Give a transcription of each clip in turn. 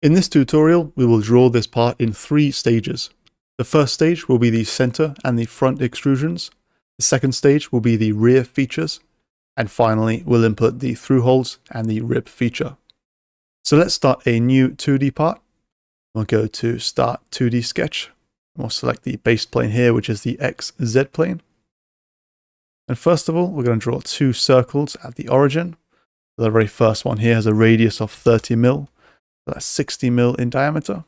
In this tutorial, we will draw this part in 3 stages. The first stage will be the center and the front extrusions. The second stage will be the rear features. And finally, we'll input the through holes and the rib feature. So let's start a new 2D part. We'll go to Start 2D Sketch. We'll select the base plane here, which is the XZ plane. And first of all, we're going to draw 2 circles at the origin. The very first one here has a radius of 30 mil. That's 60 mil in diameter.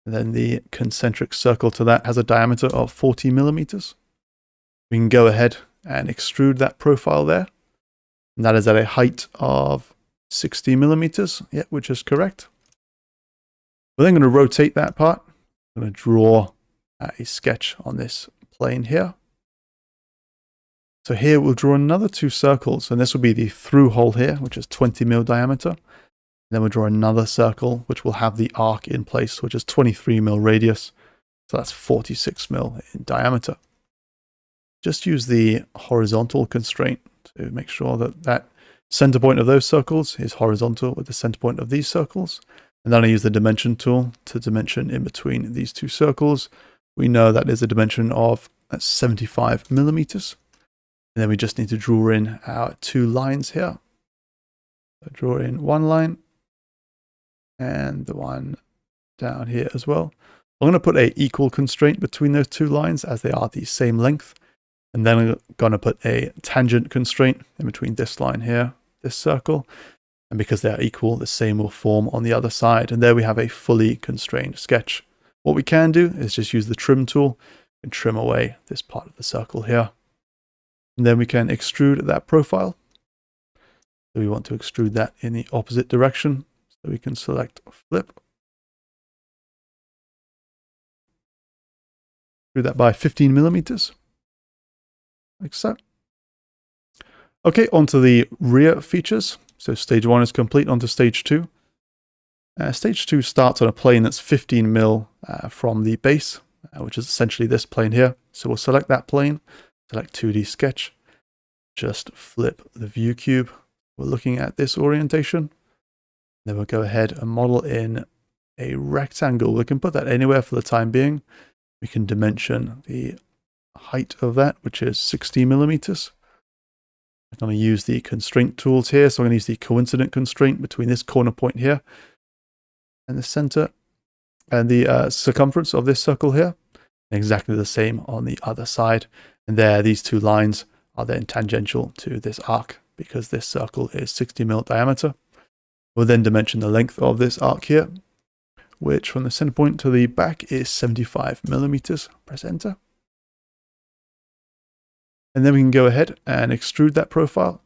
And then the concentric circle to that has a diameter of 40 millimeters. We can go ahead and extrude that profile there. And that is at a height of 60 millimeters, yeah, which is correct. We're then going to rotate that part. I'm going to draw a sketch on this plane here. So here we'll draw another 2 circles, and this will be the through hole here, which is 20 mil diameter. Then we'll draw another circle, which will have the arc in place, which is 23 mil radius. So that's 46 mil in diameter. Just use the horizontal constraint to make sure that that center point of those circles is horizontal with the center point of these circles. And then I use the dimension tool to dimension in between these 2 circles. We know that there's a dimension of 75 millimeters. And then we just need to draw in our 2 lines here. So draw in one line and the one down here as well. I'm going to put an equal constraint between those 2 lines as they are the same length. And then I'm going to put a tangent constraint in between this line here, this circle. And because they are equal, the same will form on the other side. And there we have a fully constrained sketch. What we can do is just use the trim tool and trim away this part of the circle here. And then we can extrude that profile. So we want to extrude that in the opposite direction. So we can select flip. Do that by 15 millimeters. Like so. Okay, onto the rear features. So stage 1 is complete, onto stage 2. Stage 2 starts on a plane that's 15 mil from the base, which is essentially this plane here. So we'll select that plane, select 2D sketch, just flip the view cube. We're looking at this orientation. Then we'll go ahead and model in a rectangle. We can put that anywhere for the time being. We can dimension the height of that, which is 60 millimeters. I'm going to use the constraint tools here. So I'm going to use the coincident constraint between this corner point here and the center and the circumference of this circle here. And exactly the same on the other side. And there, these 2 lines are then tangential to this arc because this circle is 60 mil diameter. We'll then dimension the length of this arc here, which from the center point to the back is 75 millimeters. Press enter. And then we can go ahead and extrude that profile.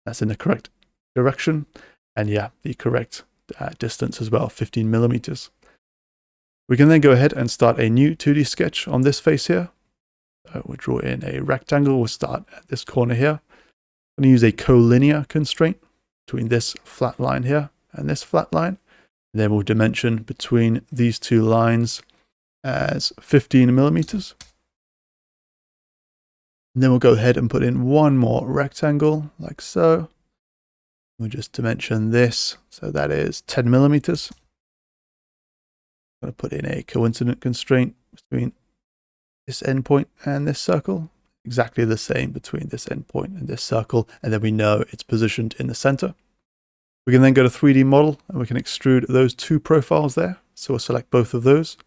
That's in the correct direction. And yeah, the correct distance as well, 15 millimeters. We can then go ahead and start a new 2D sketch on this face here. So we'll draw in a rectangle. We'll start at this corner here. I'm going to use a collinear constraint between this flat line here and this flat line. And then we'll dimension between these 2 lines as 15 millimeters. And then we'll go ahead and put in one more rectangle like so. We'll just dimension this. So that is 10 millimeters. I'm going to put in a coincident constraint between this endpoint and this circle. Exactly the same between this endpoint and this circle. And then we know it's positioned in the center. We can then go to 3D model and we can extrude those 2 profiles there. So we'll select both of those.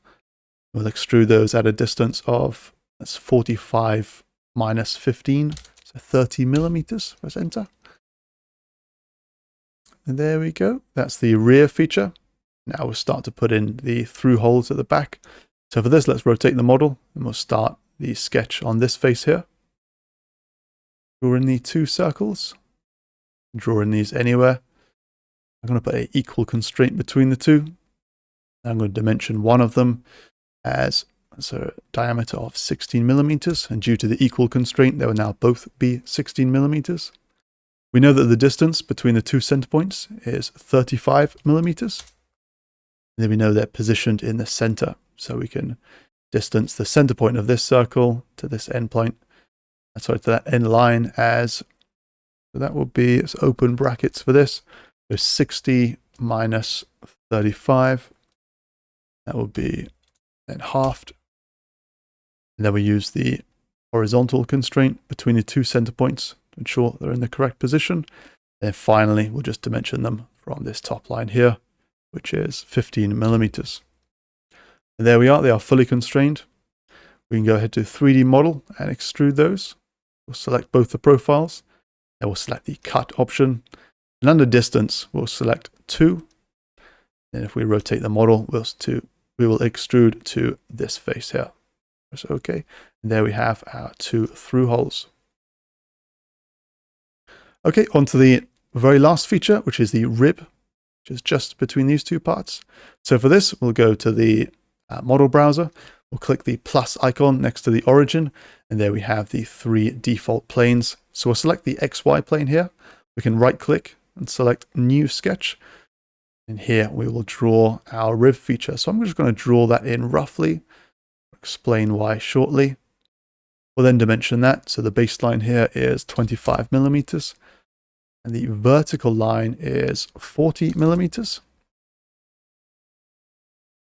We'll extrude those at a distance of, that's 45 minus 15, so 30 millimeters. Press enter. And there we go. That's the rear feature. Now we'll start to put in the through holes at the back. So for this, let's rotate the model and we'll start the sketch on this face here. Draw in the 2 circles. Draw in these anywhere. I'm going to put an equal constraint between the 2. I'm going to dimension one of them as a diameter of 16 millimeters. And due to the equal constraint, they will now both be 16 millimeters. We know that the distance between the 2 center points is 35 millimeters. And then we know they're positioned in the center. So we can distance the center point of this circle to this end point. Sorry, to that end line as, so that will be, it's open brackets for this. So 60 minus 35. That will be then halved. And then we use the horizontal constraint between the two center points to ensure they're in the correct position. Then finally, we'll just dimension them from this top line here, which is 15 millimeters. And there we are. They are fully constrained. We can go ahead to 3D model and extrude those. We'll select both the profiles. Then we'll select the cut option. And under distance, we'll select 2. And if we rotate the model, we will extrude to this face here. Press OK. And there we have our 2 through holes. Okay, on to the very last feature, which is the rib, which is just between these two parts. So for this, we'll go to the model browser. We'll click the plus icon next to the origin, and there we have the 3 default planes. So we'll select the XY plane here. We can right click and select new sketch. And here we will draw our rib feature. So I'm just going to draw that in roughly. Explain why shortly. We'll then dimension that. So the baseline here is 25 millimeters. And the vertical line is 40 millimeters.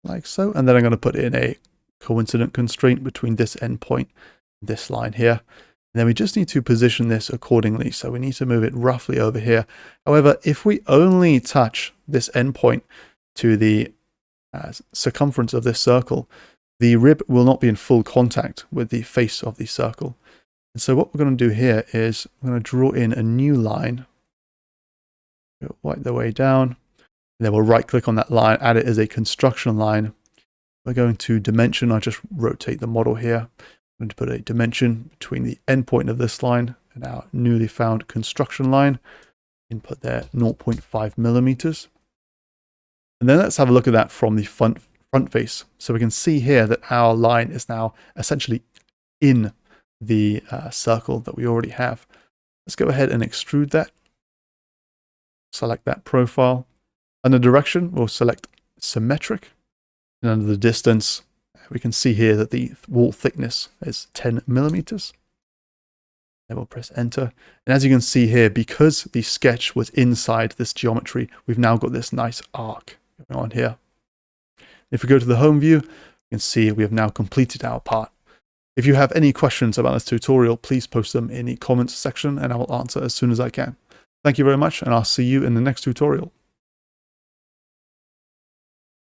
Like so. And then I'm going to put in a coincident constraint between this endpoint and this line here. And then we just need to position this accordingly. So we need to move it roughly over here. However, if we only touch this endpoint to the circumference of this circle, the rib will not be in full contact with the face of the circle. And so what we're going to do here is we're going to draw in a new line. Go right the way down. And then we'll right click on that line, add it as a construction line. We're going to dimension. I'll just rotate the model here. I'm going to put a dimension between the endpoint of this line and our newly found construction line. Input there 0.5 millimeters. And then let's have a look at that from the front face. So we can see here that our line is now essentially in the circle that we already have. Let's go ahead and extrude that. Select that profile. Under direction, we'll select symmetric. And under the distance, we can see here that the wall thickness is 10 millimeters. Then we'll press enter. And as you can see here, because the sketch was inside this geometry, we've now got this nice arc going on here. If we go to the home view, you can see we have now completed our part. If you have any questions about this tutorial, please post them in the comments section and I will answer as soon as I can. Thank you very much, and I'll see you in the next tutorial.